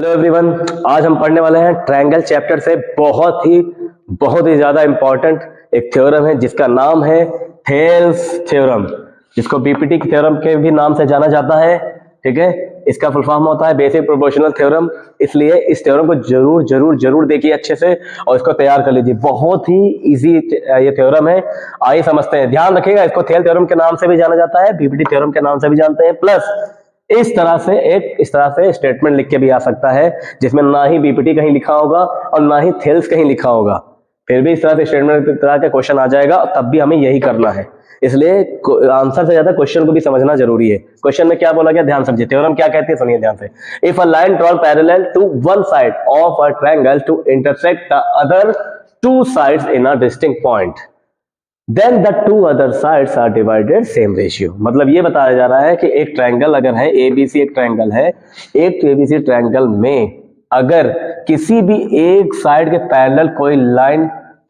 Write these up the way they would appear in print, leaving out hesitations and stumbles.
Hello everyone, आज हम पढ़ने वाले हैं ट्रायंगल चैप्टर से बहुत ही ज्यादा इंपॉर्टेंट एक थ्योरम है जिसका नाम है थेल्स थ्योरम, जिसको बीपीटी के थ्योरम के भी नाम से जाना जाता है। ठीक है, इसका फुल फॉर्म होता है बेसिक प्रोपोर्शनल थ्योरम। इसलिए इस थ्योरम को जरूर देखिए अच्छे से और इसको तैयार कर लीजिए। बहुत ही इजी ये थ्योरम है। आइए समझते हैं। ध्यान रखिएगा, इसको थेल थ्योरम के नाम से भी जाना जाता है, बीपीटी थ्योरम के नाम से भी जानते हैं। प्लस इस तरह से स्टेटमेंट लिख के भी आ सकता है जिसमें ना ही बीपीटी कहीं लिखा होगा और ना ही थेल्स कहीं लिखा होगा, फिर भी इस तरह से स्टेटमेंट तरह का क्वेश्चन आ जाएगा और तब भी हमें यही करना है। इसलिए आंसर से ज्यादा क्वेश्चन को भी समझना जरूरी है। क्वेश्चन में क्या बोला गया, ध्यान समझिए। थ्योरम क्या कहती है, सुनिए ध्यान से। If a line drawn parallel to one side of a triangle to intersect the other two sides in a distinct point, then the two other sides are divided same ratio. मतलब ये बताया जा रहा है कि एक ट्रायंगल अगर है, एबीसी एक ट्रायंगल है, एक एबीसी ट्रायंगल में अगर किसी भी एक साइड के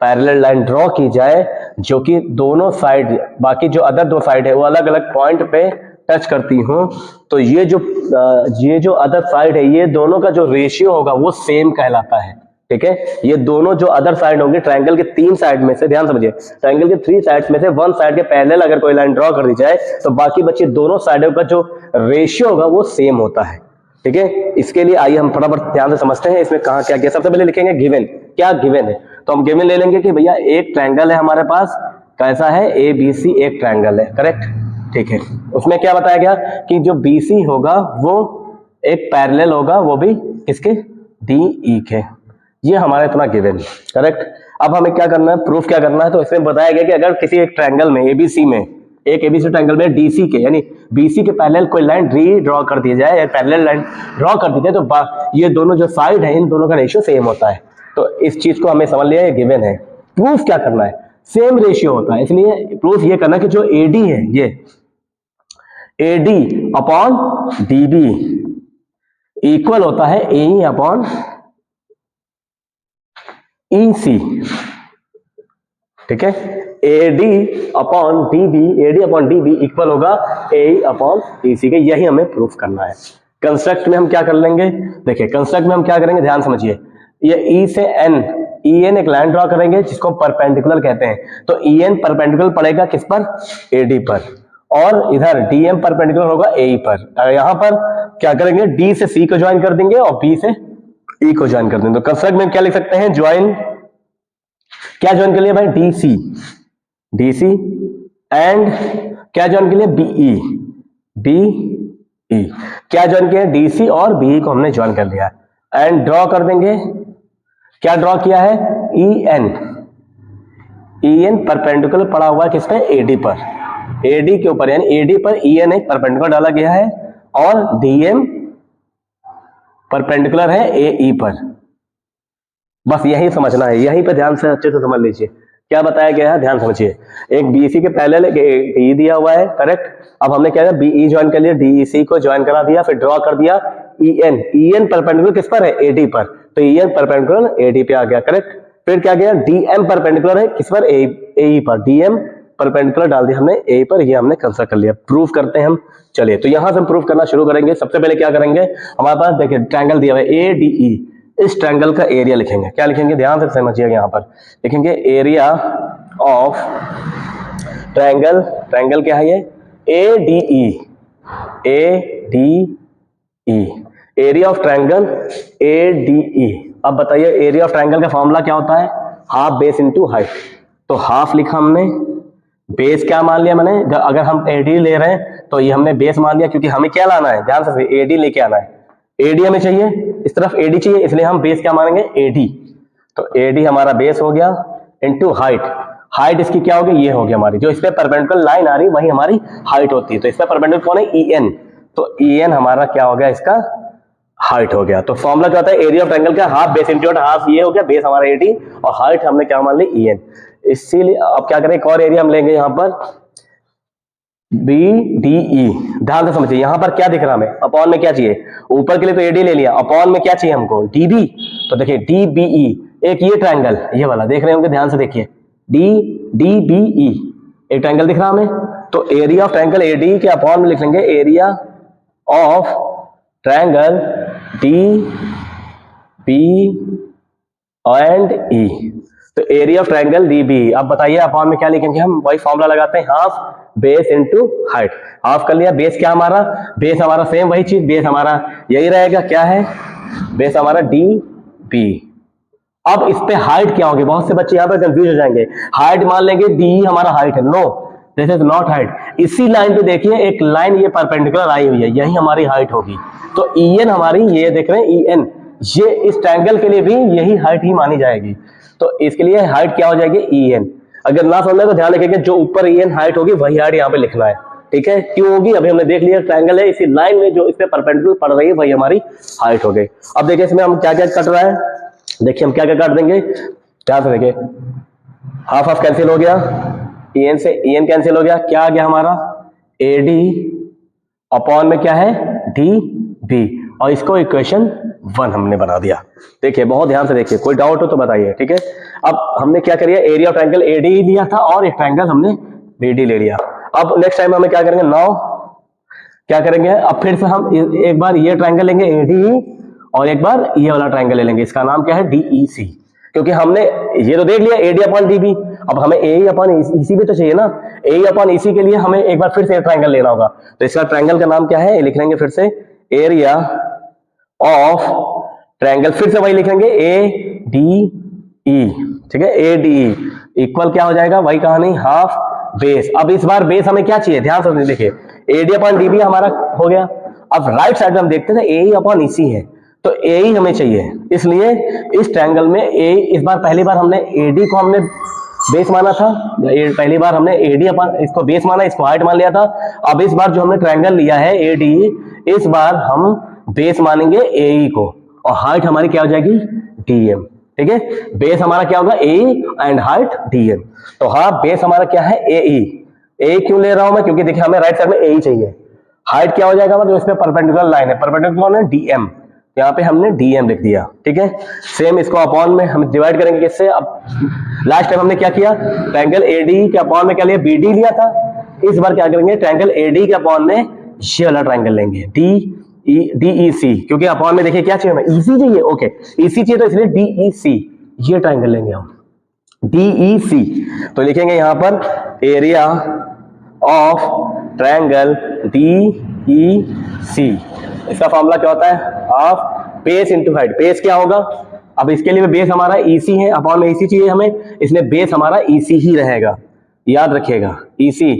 पैरेलल लाइन ड्रॉ की जाए जो कि दोनों साइड, बाकी जो अदर दो साइड है वो अलग अलग पॉइंट पे टच करती हो, तो ये जो अदर साइड है, ये दोनों का जो रेशियो होगा वो सेम कहलाता है। ठीक है, ये दोनों जो अदर साइड होंगे ट्रायंगल के तीन साइड में से, ध्यान समझिए, ट्रायंगल के थ्री साइड्स में से वन साइड के पैरेलल अगर कोई लाइन ड्रॉ कर दी जाए तो बाकी बची दोनों साइडों का जो रेशियो होगा वो सेम होता है। ठीक है, इसके लिए आइए हम फटाफट ध्यान से समझते हैं इसमें कहां क्या क्या। सबसे पहले लिखेंगे गिवन। क्या गिवन है, तो हम गिवन ले लेंगे कि भैया एक ट्रायंगल है हमारे पास, कैसा है, ए बी सी एक ट्रायंगल है। करेक्ट, ठीक है। उसमें क्या बताया गया कि जो बी सी होगा वो एक पैरेलल होगा, वो भी किसके, डी ई के। ये हमारा इतना गिवन। करेक्ट। अब हमें क्या करना है, प्रूफ क्या करना है। तो इसमें बताया गया कि अगर किसी एक ट्रायंगल में एबीसी में, एक एबीसी ट्रायंगल में डीसी के यानी बीसी के पैरेलल कोई लाइन ड्रॉ कर दी जाए, पैरेलल लाइन ड्रॉ कर दी जाए, तो ये दोनों जो साइड है इन दोनों का रेशियो सेम होता है। तो इस चीज को हमें समझ लिया, ये गिवन है। प्रूफ क्या करना है, सेम रेशियो होता है, इसलिए प्रूफ ये करना कि जो एडी है, ये एडी अपॉन डीबी इक्वल होता है ए अपॉन EC। ठीक है, AD अपॉन DB इक्वल होगा A अपॉन EC के। यही हमें प्रूफ करना है। कंस्ट्रक्ट में हम क्या कर लेंगे, देखिए कंस्ट्रक्ट में हम क्या करेंगे, ध्यान समझिए। ये E से N, EN एक लाइन ड्रॉ करेंगे जिसको परपेंडिकुलर कहते हैं। तो EN परपेंडिकुलर पड़ेगा किस पर, AD पर, और इधर DM परपेंडिकुलर होगा AE पर। यहां पर क्या करेंगे, D से C को ज्वाइन कर देंगे और B से E को ज्वाइन कर देंगे। तो कंस्ट्रक्ट में क्या लिख सकते हैं, ज्वाइन, क्या ज्वाइन कर लिया भाई, डीसी एंड क्या ज्वाइन कर लिया, बीई क्या ज्वाइन किया, डीसी और बीई को हमने ज्वाइन कर लिया। एंड ड्रॉ कर देंगे, क्या ड्रॉ किया है, EN परपेंडिकुलर पड़ा हुआ है किस पे, एडी पर, एडी के ऊपर, यानी एडी पर EN एक परपेंडिकुलर डाला गया है और DM परपेंडिकुलर है AE पर। बस यही समझना है, यहीं पे ध्यान से अच्छे से समझ लीजिए क्या बताया गया है। ध्यान समझिए, एक BC के पैरेलल DE दिया हुआ है। करेक्ट। अब हमने क्या किया, BE ज्वाइन कर लिया, DEC को ज्वाइन करा दिया, फिर ड्रॉ कर दिया EN परपेंडिकुलर किस पर है, AD पर, तो EN परपेंडिकुलर AD पे आ गया। करेक्ट। फिर क्या किया, DM परपेंडिकुलर है किस पर, AE पर, DM परपेंडिकुलर डाल दिया हमने A पर। ये हमने कंसिडर कर लिया। प्रूफ करते हैं हम। चलिए, तो यहां से हम प्रूफ करना शुरू करेंगे। सबसे पहले क्या करेंगे, हमारे पास देखिए ट्रायंगल दिया हुआ है ADE, इस ट्रायंगल का एरिया लिखेंगे। क्या लिखेंगे, ध्यान से समझिएगा, यहां पर लिखेंगे एरिया ऑफ ट्रायंगल। ट्रायंगल क्या है, ये ADE, area of triangle ADE। अब बताइए एरिया ऑफ ट्रायंगल का फॉर्मूला क्या होता है, हाफ बेस इनटू हाइट। तो हाफ लिखा हमने, बेस क्या मान लिया मैंने, अगर हम AD ले रहे हैं तो ये हमने बेस मान लिया, क्योंकि हमें क्या लाना है, ध्यान से, AD लेके आना है। AD हमें चाहिए, इस तरफ AD चाहिए, इसलिए हम बेस क्या मानेंगे, AD। तो AD हमारा बेस हो गया इनटू हाइट। हाइट इसकी क्या होगी, ये होगी हमारी, जो इस पे परपेंडिकुलर लाइन आ रही वही हमारी हाइट होती है। तो इस पे परपेंडिकुलर कौन है, EN, तो EN हमारा क्या हो गया, इसका हाइट हो गया। तो फॉर्मूला क्या होता है, एरिया ऑफ ट्रायंगल का हाफ बेस इनटू हाफ, ये हो गया बेस हमारा AD और हाइट हमने क्या मान ली, EN। इसीलिए अब क्या करें, एक और एरिया हम लेंगे यहां पर BDE। ध्यान से समझिए, यहां पर क्या दिख रहा हमें, अपॉन में क्या चाहिए, ऊपर के लिए तो AD ले लिया, अपॉन में क्या चाहिए हमको, DB। तो देखिए DBE, एक ये ट्रायंगल, ये वाला देख रहे होंगे, ध्यान से देखिए, DBE एक ट्रायंगल दिख रहा हमें। तो एरिया ऑफ ट्रायंगल AD के अपॉन में लिख लेंगे area of triangle B and E. तो area of triangle D B. अब बताइए अपॉन में क्या लिखेंगे हम? वही फॉर्मूला लगाते हैं, half base into height. Half कर लिया, बेस क्या हमारा? बेस हमारा सेम वही चीज, बेस हमारा यही रहेगा, क्या है? बेस हमारा डी बी। अब इस पे हाइट क्या होगी? बहुत से बच्चे यहाँ पे कंफ्यूज हो जाएंगे। हाइट मान लेंगे डी हमारा हाइट है, no this is not height. इसी लाइन पे देखिए एक लाइन ये परपेंडिकुलर आई हुई है, यही हमारी हाइट होगी। तो ई एन हमारी, ये देख रहे हैं ई एन, ये इस ट्रायंगल के लिए भी यही हाइट ही मानी जाएगी। तो इसके लिए हाइट क्या हो जाएगी? E N. अगर ना समझे तो ध्यान रखिएगा, जो ऊपर ई एन हाइट होगी वही हाइट यहाँ पे लिखना है, ठीक है? क्यों होगी? अभी हमने देख लिया ट्रायंगल है, इसी लाइन में जो इस पे परपेंडिकुलर पड़ रही है वही हमारी हाइट हो गई। अब देखिए इसमें हम क्या क्या कट रहा है, देखिए हम क्या क्या काट देंगे, क्या से देखिए, हाफ हाफ कैंसिल हो गया, ई एन से ई एन कैंसिल हो गया, क्या आ गया हमारा? ए डी अपॉन में क्या है? D B. और इसको इक्वेशन 1 हमने बना दिया। देखिए बहुत ध्यान से देखिए, कोई डाउट हो तो बताइए, ठीक है? अब हमने क्या करिए, area of triangle A D लिया था और एक ट्रायंगल हमने बी डी ले लिया। अब नेक्स्ट टाइम हमें क्या करेंगे, नाउ क्या करेंगे, अब फिर से हम एक बार ये ट्रायंगल लेंगे ए डी और एक बार ये वाला ट्रायंगल ले लेंगे, इसका नाम क्या है? डीईसी। क्योंकि हमने ये तो देख लिया A D upon D B, अब हमें ए अपॉन ईसी भी तो चाहिए ना। ए अपॉन ईसी के लिए हमें एक बार फिर से ट्रायंगल लेना होगा। तो इसका ट्रायंगल का नाम क्या है, लिख लेंगे फिर से, एरिया ऑफ ट्रायंगल, फिर से वही लिखेंगे ए डी ई, ठीक है? ए डी ई इक्वल क्या हो जाएगा, वही कहानी, हाफ बेस। अब इस बार बेस हमें क्या चाहिए, ध्यान से देखिए, A D upon D B हमारा हो गया। अब राइट साइड में हम देखते हैं ए अपॉन ईसी है, तो ए ही हमें चाहिए, इसलिए इस ट्रायंगल में ए, इस बार पहली बार हमने एडी को हमने बेस माना था, पहली बार हमने एडी अपन इसको बेस माना, इसको हाइट मान लिया था। अब इस बार जो हमने ट्रायंगल लिया है एडी, इस बार हम बेस मानेंगे एई को और हाइट हमारी क्या हो जाएगी? डीएम, ठीक है? बेस हमारा क्या होगा? A and height DM. तो हाँ, बेस हमारा क्या है? एई। ए क्यों ले रहा हूं मैं? क्योंकि देखिए हमें राइट साइड में ए ही चाहिए। हाइट क्या हो जाएगा? मतलब इसमें परपेंडिकुलर लाइन है, परपेंडिकुलर कौन है? डीएम। यहाँ पे हमने डीएम लिख दिया, ठीक है? सेम इसको अपॉन में हम डिवाइड करेंगे किससे? अब लास्ट टाइम हमने क्या किया, ट्रायंगल एडी के अपॉन में क्या लिया? बीडी लिया था। इस बार क्या करेंगे, ट्रायंगल एडी के अपॉन में ये वाला ट्रायंगल लेंगे, डीईसी। क्योंकि अपॉन में देखिए क्या चाहिए हमें? ईसी चाहिए, ओके, ईसी चाहिए, तो इसलिए डीईसी ये ट्रायंगल लेंगे हम, डीईसी। तो लिखेंगे यहां पर एरिया ऑफ ट्रायंगल डीईसी। इसका फॉर्मूला क्या होता है? Half base into height. Base क्या होगा? अब इसके लिए बेस हमारा ईसी है, अपॉन में ईसी चाहिए हमें, इसलिए बेस हमारा ईसी ही रहेगा, याद रखिएगा, ईसी।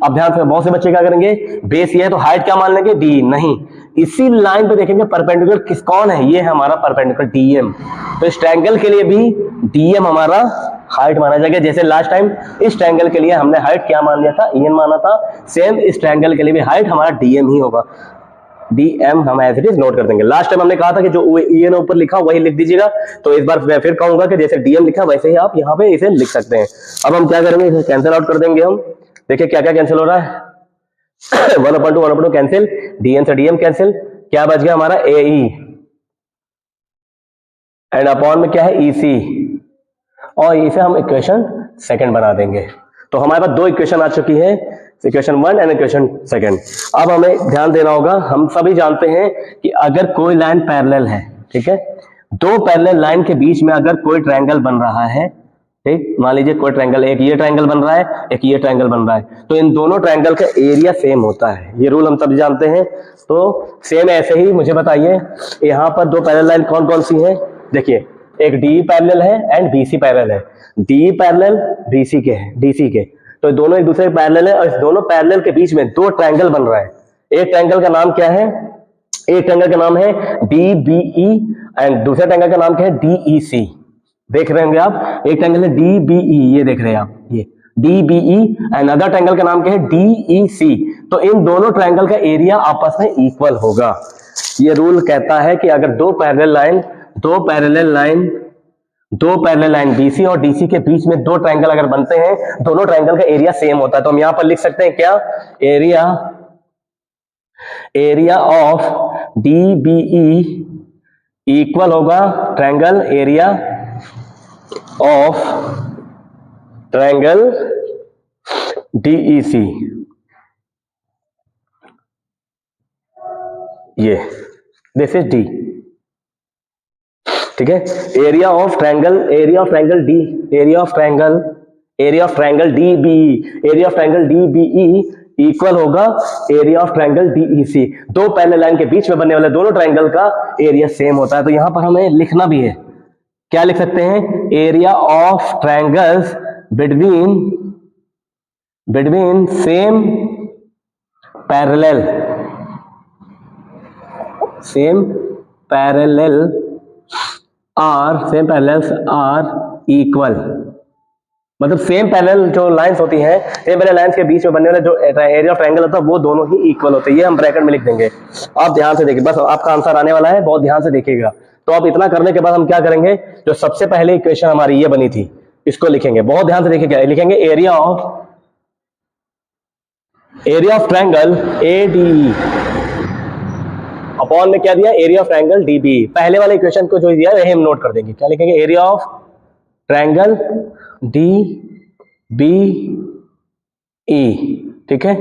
अब ध्यान से, बहुत से बच्चे क्या करेंगे, बेस ये है तो हाइट क्या मान लेंगे? डी। नहीं, इसी लाइन पे देखेंगे परपेंडिकुलर किस कौन है? ये है हमारा परपेंडिकुलर डीएम। तो इस ट्रायंगल के लिए भी डीएम हमारा हाइट माना जाएगा। जैसे लास्ट टाइम इस ट्रायंगल के लिए हमने हाइट क्या मान लिया था? ईएन माना था। सेम इस ट्रायंगल के लिए भी हाइट हमारा डीएम ही होगा, डीएम हम एज इट इज नोट कर देंगे। लास्ट टाइम हमने कहा था कि जो ईएन ऊपर लिखा वही लिख दीजिएगा, तो इस बार मैं फिर कहूंगा कि जैसे डीएम लिखा वैसे ही आप यहाँ पे इसे लिख सकते हैं। अब हम क्या करेंगे, इसे कैंसिल आउट कर देंगे हम। देखिए क्या क्या कैंसिल हो रहा है, 1/2 कैंसिल, डीएम से डीएम कैंसिल, क्या बच गया हमारा? ए ई एंड अपॉन में क्या है? ईसी, और इसे हम इक्वेशन सेकंड बना देंगे। तो हमारे पास दो इक्वेशन आ चुकी है, इक्वेशन 1 एंड इक्वेशन 2। अब हमें ध्यान देना होगा, हम सभी जानते हैं कि अगर कोई लाइन पैरेलल है, ठीक है, दो पैरेलल लाइन के बीच में अगर कोई ट्रायंगल बन रहा है, ठीक, मान लीजिए कोई ट्रायंगल, एक ये ट्रायंगल बन रहा है, एक ये ट्रायंगल बन रहा है, तो इन दोनों ट्रायंगल का एरिया सेम होता है। ये रूल हम सभी जानते हैं। तो सेम ऐसे ही मुझे बताइए, यहाँ पर दो पैरेलल लाइन कौन कौन सी है? देखिए, एक डी पैरेलल है एंड बीसी पैरेलल है। डी पैरेलल बीसी के है, डीसी के, तो दोनों एक दूसरे के पैरेलल है और इस दोनों पैरेलल के बीच में दो ट्रायंगल बन रहा है। एक ट्रायंगल का नाम क्या है? एक ट्रायंगल का नाम है डीबीई एंड दूसरे ट्रायंगल का नाम क्या है? डीईसी। देख रहे होंगे आप, एक ट्रायंगल है डीबीई, ये देख रहे हैं आप, ये डीबीई, एंड अदर ट्रायंगल का नाम क्या है? डीईसी। तो इन दोनों ट्रायंगल का एरिया आपस में इक्वल होगा। ये रूल कहता है कि अगर दो पैरेलल लाइन बीसी और डीसी के बीच में दो ट्रायंगल अगर बनते हैं, दोनों ट्रायंगल का एरिया सेम होता है। तो हम यहां पर लिख सकते हैं क्या? एरिया ऑफ डीबीई इक्वल होगा triangle area of triangle DEC. ये दिस इज डी, ठीक है। Area of triangle D, area of triangle DBE equal होगा एरिया ऑफ ट्रायंगल DEC। दो पैरेलल लाइन के बीच में बनने वाले दोनों ट्रायंगल का एरिया सेम होता है। तो यहां पर हमें लिखना भी है, क्या लिख सकते हैं, area of triangles between same parallel are equal. मतलब सेम पैरेलल जो लाइंस होती हैं, सेम पैरेलल लाइंस के बीच में बनने वाला जो एरिया ऑफ ट्रायंगल होता है वो दोनों ही इक्वल होते हैं। ये हम ब्रैकेट में लिख देंगे। आप ध्यान से देखिए, बस आपका आंसर आने वाला है, बहुत ध्यान से देखिएगा। तो अब इतना करने के बाद हम क्या करेंगे, जो सबसे पहले इक्वेशन हमारी ये बनी थी इसको लिखेंगे। बहुत ध्यान से देखिए, क्या लिखेंगे, area of triangle ADE upon में क्या दिया, एरिया ऑफ ट्रायंगल DBE। पहले वाले इक्वेशन को जो दिया है हम नोट कर देंगे। क्या लिखेंगे, एरिया ऑफ ट्रायंगल DBE। ठीक है,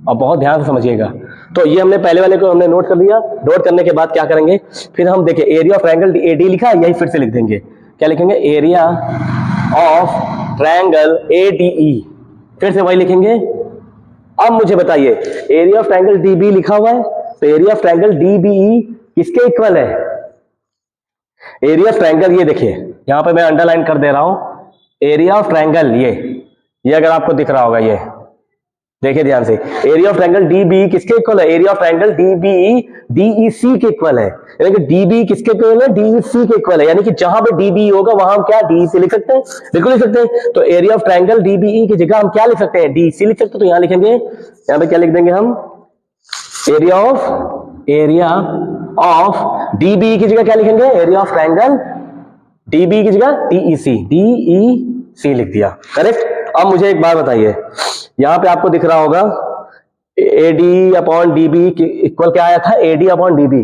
अब बहुत ध्यान से समझिएगा। तो ये हमने पहले वाले को हमने नोट कर लिया। नोट करने के बाद क्या करेंगे, फिर हम देखिए एरिया ऑफ ट्रायंगल AD लिखा है, यही फिर से लिख देंगे। क्या लिखेंगे, एरिया ऑफ ट्रायंगल ADE, फिर से वही लिखेंगे। अब मुझे बताइए, एरिया ऑफ ट्रायंगल DB लिखा हुआ है, तो एरिया ऑफ ट्रायंगल DBE किसके इक्वल है, एरिया ऑफ ट्रायंगल, ये देखिए यहां पे मैं अंडरलाइन कर दे रहा हूं, एरिया ऑफ ट्रायंगल ये अगर आपको दिख रहा होगा, ये देखिए ध्यान से, एरिया ऑफ ट्रायंगल DBE किसके इक्वल है, area of triangle DBE DEC के इक्वल है। यानी कि DBE किसके इक्वल है, DEC के इक्वल है। यानी कि जहां पे DBE होगा वहां हम क्या DEC लिख सकते हैं, बिल्कुल लिख सकते हैं। तो एरिया ऑफ ट्रायंगल DBE की जगह हम क्या लिख सकते हैं, DEC लिख सकते हैं। तो यहां लिखेंगे, यहां पे क्या लिख देंगे हम, एरिया ऑफ DBE की जगह क्या लिखेंगे, एरिया ऑफ ट्रायंगल DBE की जगह DEC लिख दिया, करेक्ट। अब मुझे एक बात बताइए, यहां पे आपको दिख रहा होगा AD अपॉन DB इक्वल क्या आया था, AD upon DB।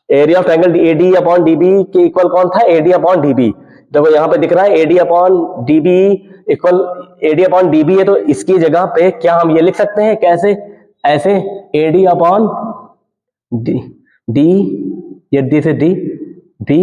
Area of triangle AD upon DB के इक्वल कौन था, AD अपॉन DB। देखो यहां पे दिख रहा है AD upon DB equal AD upon DB है, तो इसकी जगह पे क्या हम ये लिख सकते हैं, कैसे, ऐसे AD अपॉन D, ये D से D।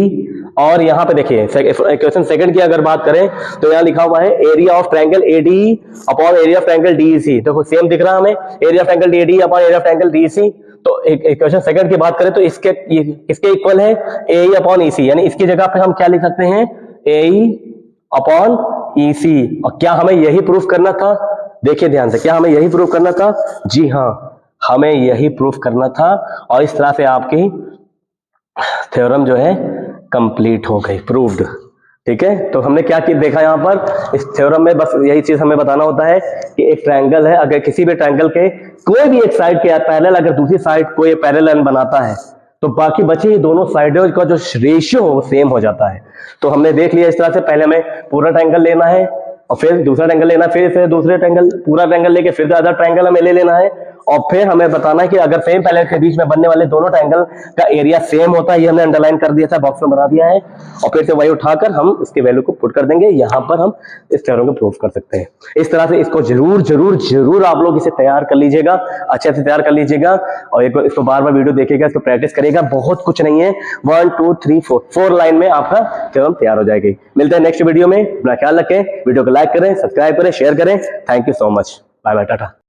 और यहां पे देखिए इक्वेशन सेकंड की अगर बात करें तो यहां लिखा हुआ है area of triangle ADE upon area of triangle DEC। देखो सेम दिख रहा है हमें, area of triangle ADE upon area of triangle DEC। तो इक्वेशन सेकंड की बात करें तो किसके इक्वल है, AE अपॉन EC। यानी इसकी जगह पे हम क्या लिख सकते हैं, AE अपॉन EC। और क्या हमें यही प्रूफ करना था, देखिए ध्यान से, क्या हमें यही प्रूफ करना था, जी हाँ, हमें यही प्रूफ करना था। और इस तरह से आपकी थ्योरम जो है कंप्लीट हो गई, प्रूव्ड। ठीक है, तो हमने क्या देखा यहाँ पर इस थ्योरम में, बस यही चीज हमें बताना होता है कि एक ट्रायंगल है, अगर किसी भी ट्रायंगल के कोई भी एक साइड के पैरेलल अगर दूसरी साइड कोई पैरेलल बनाता है तो बाकी बची ही दोनों साइडों का जो रेशियो हो वो सेम हो जाता है। तो हमने देख लिया इस तरह से, पहले हमें पूरा ट्रायंगल लेना है और फिर दूसरा ट्रायंगल लेना, फिर दूसरे ट्रायंगल, पूरा ट्रायंगल लेके फिर अदर ट्रायंगल हमें ले लेना है। और फिर हमें बताना है कि अगर सेम पैरेलल के बीच में बनने वाले दोनों ट्रायंगल का एरिया सेम होता है, ये हमने अंडरलाइन कर दिया था, बॉक्स में बना दिया है। और फिर से वही उठाकर हम इसके वैल्यू को पुट कर देंगे, यहां पर हम इस थ्योरम को प्रूव कर सकते हैं। इस तरह से इसको जरूर आप लोग इसे तैयार कर लीजिएगा, अच्छे से तैयार कर लीजिएगा। और एक इसको बार बार वीडियो देखिएगा, इसको प्रैक्टिस करेगा, बहुत कुछ नहीं है, 1 2 3 4 लाइन में आपका थ्योरम तैयार हो जाएगी। मिलते हैं नेक्स्ट वीडियो में, अपना ख्याल रखें, वीडियो को लाइक करें, सब्सक्राइब करें, शेयर करें। Thank you so much, bye bye, Tata.